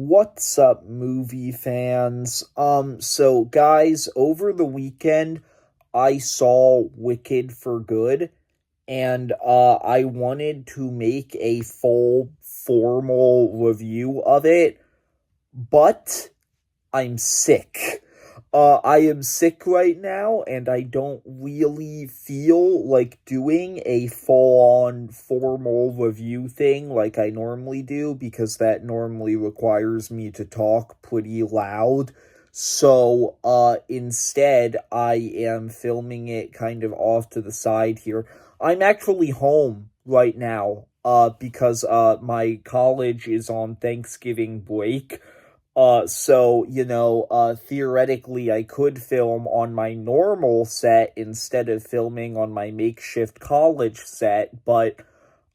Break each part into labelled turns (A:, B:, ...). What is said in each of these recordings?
A: What's up, movie fans? So guys, over the weekend, I saw Wicked for Good, and I wanted to make a full formal review of it, but I'm sick. I am sick right now, and I don't really feel like doing a full-on formal review thing like I normally do, because that normally requires me to talk pretty loud. So, instead, I am filming it kind of off to the side here. I'm actually home right now, because, my college is on Thanksgiving break. Theoretically, I could film on my normal set instead of filming on my makeshift college set, but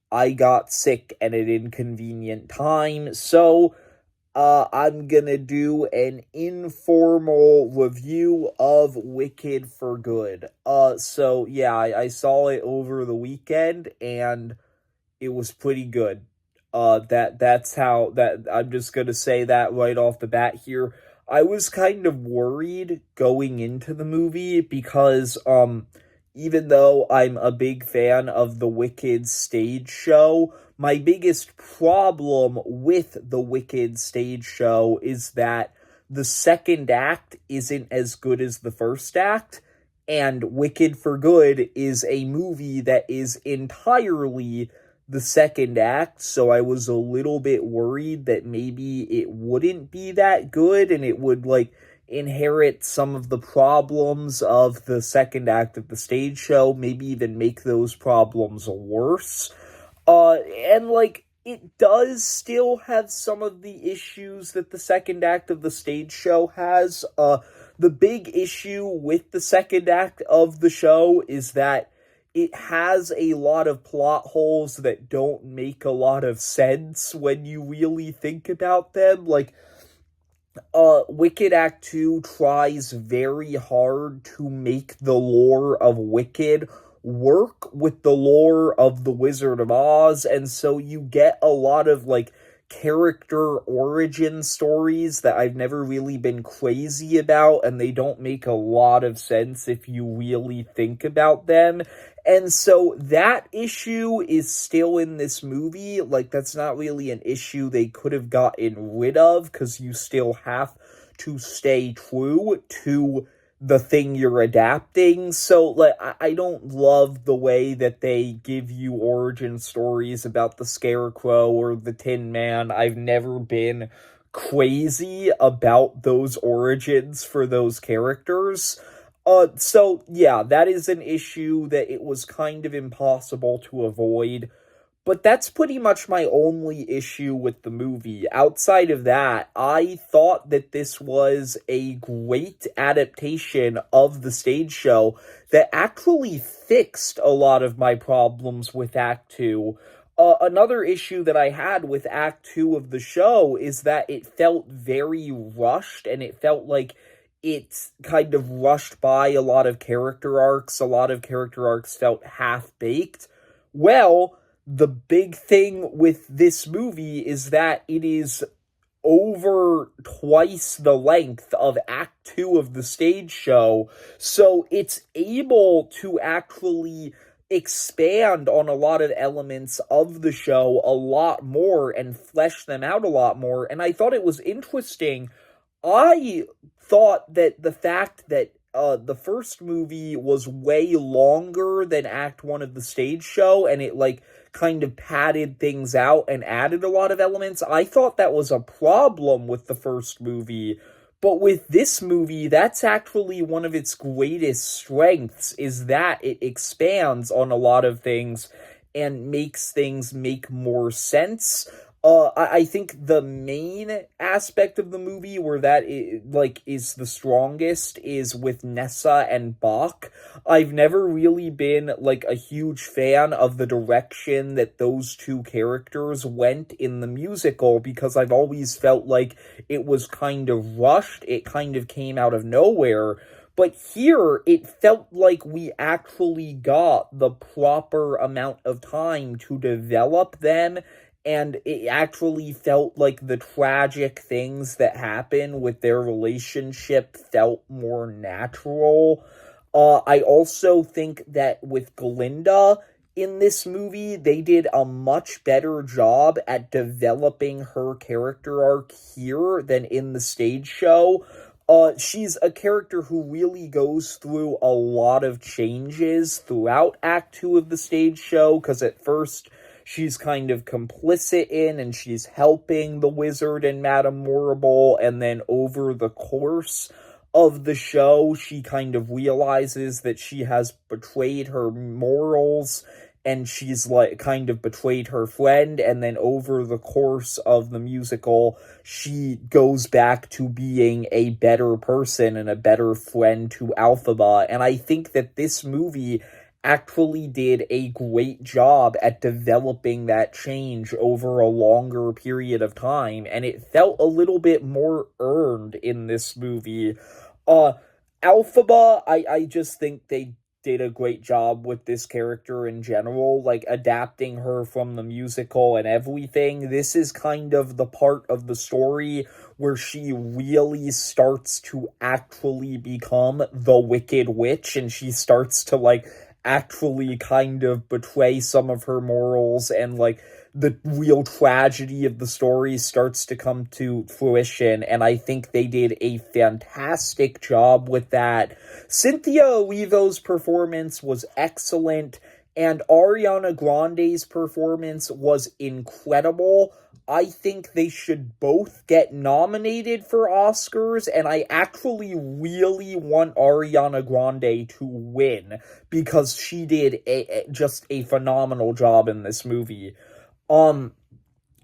A: I got sick at an inconvenient time, so, I'm gonna do an informal review of Wicked for Good. I saw it over the weekend, and it was pretty good. That's how that I'm just gonna say that right off the bat here. I was kind of worried going into the movie because even though I'm a big fan of the Wicked stage show, my biggest problem with the Wicked stage show is that the second act isn't as good as the first act, and Wicked for Good is a movie that is entirely the second act, so I was a little bit worried that maybe it wouldn't be that good and it would, inherit some of the problems of the second act of the stage show, maybe even make those problems worse. It does still have some of the issues that the second act of the stage show has. The big issue with the second act of the show is that it has a lot of plot holes that don't make a lot of sense when you really think about them. Wicked Act 2 tries very hard to make the lore of Wicked work with the lore of The Wizard of Oz, and so you get a lot of, character origin stories that I've never really been crazy about, and they don't make a lot of sense if you really think about them. And so that issue is still in this movie. That's not really an issue they could have gotten rid of, because you still have to stay true to the thing you're adapting. So, I don't love the way that they give you origin stories about the Scarecrow or the Tin Man. I've never been crazy about those origins for those characters. That is an issue that it was kind of impossible to avoid. But that's pretty much my only issue with the movie. Outside of that, I thought that this was a great adaptation of the stage show that actually fixed a lot of my problems with Act 2. Another issue that I had with Act 2 of the show is that it felt very rushed, and it felt like it kind of rushed by a lot of character arcs. A lot of character arcs felt half-baked. Well, the big thing with this movie is that it is over twice the length of Act 2 of the stage show, so it's able to actually expand on a lot of elements of the show a lot more and flesh them out a lot more, and I thought it was interesting. I thought that the fact that the first movie was way longer than Act 1 of the stage show, and it, kind of padded things out and added a lot of elements, I thought that was a problem with the first movie. But with this movie, that's actually one of its greatest strengths, is that it expands on a lot of things and makes things make more sense. I think the main aspect of the movie where that is the strongest is with Nessa and Bach. I've never really been a huge fan of the direction that those two characters went in the musical, because I've always felt like it was kind of rushed. It kind of came out of nowhere. But here, it felt like we actually got the proper amount of time to develop them and it actually felt like the tragic things that happen with their relationship felt more natural. I also think that with Glinda in this movie, they did a much better job at developing her character arc here than in the stage show. She's a character who really goes through a lot of changes throughout Act 2 of the stage show, because at first she's kind of complicit in and she's helping the wizard and Madame Morrible, and then over the course of the show, she kind of realizes that she has betrayed her morals and she's like kind of betrayed her friend, and then over the course of the musical she goes back to being a better person and a better friend to Alphaba. And I think that this movie actually did a great job at developing that change over a longer period of time, and it felt a little bit more earned in this movie. uh Alphaba, I just think they did a great job with this character in general, like adapting her from the musical and everything. This is kind of the part of the story where she really starts to actually become the Wicked Witch, and she starts to like actually kind of betray some of her morals, and like the real tragedy of the story starts to come to fruition, and I think they did a fantastic job with that. Cynthia Erivo's performance was excellent, and Ariana Grande's performance was incredible. I think they should both get nominated for Oscars, and I actually really want Ariana Grande to win because she did just a phenomenal job in this movie. Um,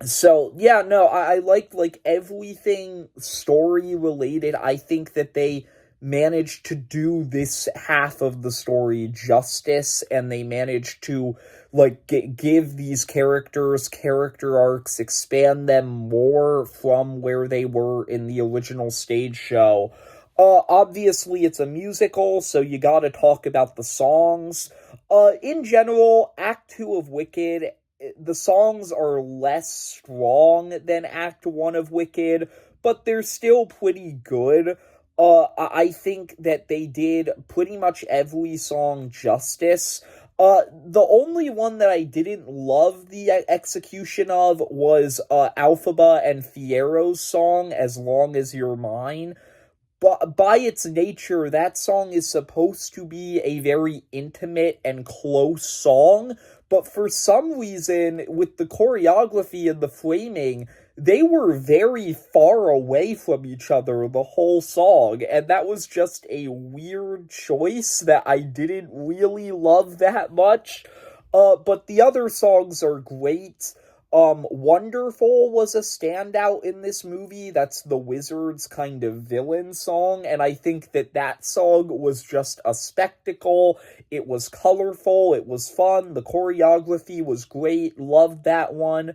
A: so yeah, no, I like everything story related. I think that they managed to do this half of the story justice, and they managed to like give these characters character arcs, expand them more from where they were in the original stage show. Obviously it's a musical, so you gotta talk about the songs. In general, Act 2 of Wicked, the songs are less strong than Act 1 of Wicked, but they're still pretty good. I think that they did pretty much every song justice. The only one that I didn't love the execution of was Alphaba and Fiero's song, As Long As You're Mine. But by its nature, that song is supposed to be a very intimate and close song, but for some reason, with the choreography and the framing, they were very far away from each other the whole song, and that was just a weird choice that I didn't really love that much. But the other songs are great. Wonderful was a standout in this movie. That's the Wizard's kind of villain song, and I think that that song was just a spectacle. It was colorful, it was fun, the choreography was great, loved that one.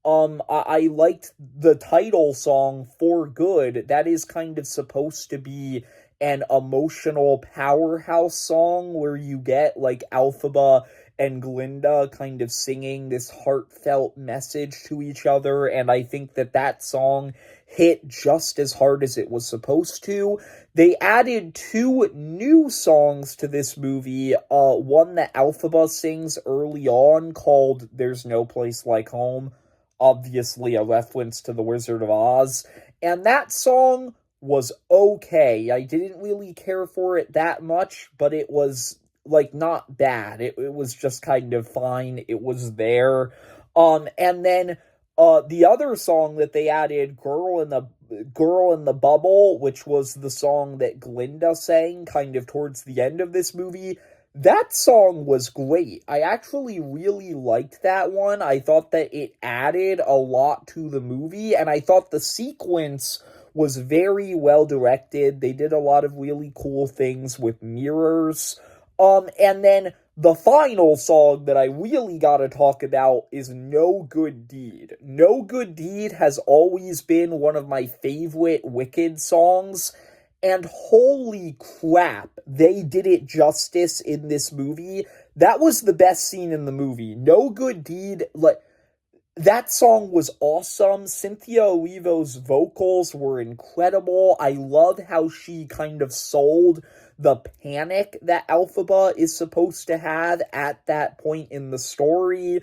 A: I liked the title song, For Good. That is kind of supposed to be an emotional powerhouse song where you get like Alphaba and Glinda kind of singing this heartfelt message to each other, and I think that that song hit just as hard as it was supposed to. They added two new songs to this movie, one that Alphaba sings early on called There's No Place Like Home, obviously a reference to The Wizard of Oz, and that song was okay. I didn't really care for it that much, but it was like not bad. It was just kind of fine. It was there. And then the other song that they added, Girl in the Bubble, which was the song that Glinda sang kind of towards the end of this movie. That song was great. I actually really liked that one. I thought that it added a lot to the movie, and I thought the sequence was very well directed. They did a lot of really cool things with mirrors. And then the final song that I really gotta talk about is No Good Deed. No Good Deed has always been one of my favorite Wicked songs, and holy crap, they did it justice in this movie. That was the best scene in the movie. No Good Deed, like, That song was awesome. Cynthia Erivo's vocals were incredible. I love how she kind of sold the panic that Alphaba is supposed to have at that point in the story.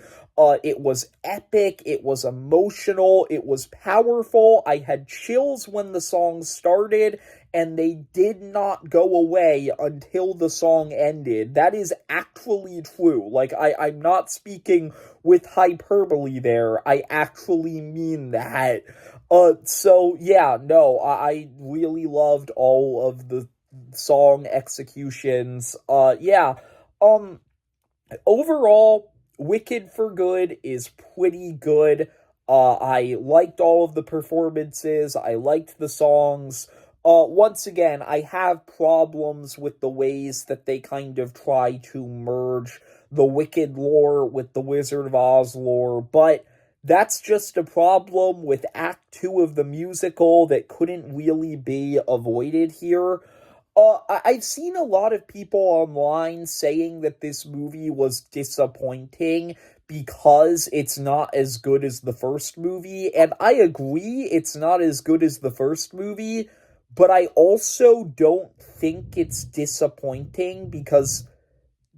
A: It was epic, it was emotional, it was powerful. I had chills when the song started, and they did not go away until the song ended. That is actually true. Like, I'm not speaking with hyperbole there. I actually mean that. So yeah, no, I really loved all of the song executions. Yeah. Um, Overall, Wicked for Good is pretty good. I liked all of the performances. I liked the songs. Once again, I have problems with the ways that they kind of try to merge the Wicked lore with the Wizard of Oz lore, but that's just a problem with Act 2 of the musical that couldn't really be avoided here. I've seen a lot of people online saying that this movie was disappointing because it's not as good as the first movie, and I agree it's not as good as the first movie, but I also don't think it's disappointing because,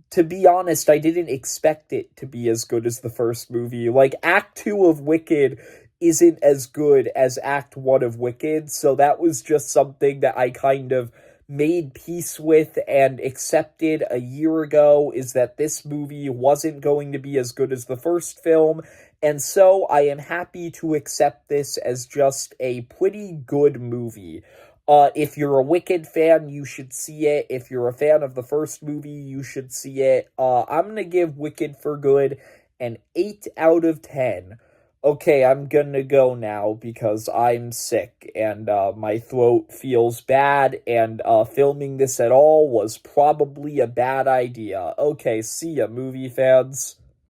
A: to be honest, I didn't expect it to be as good as the first movie. Like, Act 2 of Wicked isn't as good as Act 1 of Wicked, so that was just something that I kind of made peace with and accepted a year ago, is that this movie wasn't going to be as good as the first film, and so I am happy to accept this as just a pretty good movie. If you're a Wicked fan, you should see it. If you're a fan of the first movie, you should see it. I'm gonna give Wicked for Good an 8 out of 10. Okay, I'm gonna go now because I'm sick and my throat feels bad, and filming this at all was probably a bad idea. Okay, see ya, movie fans.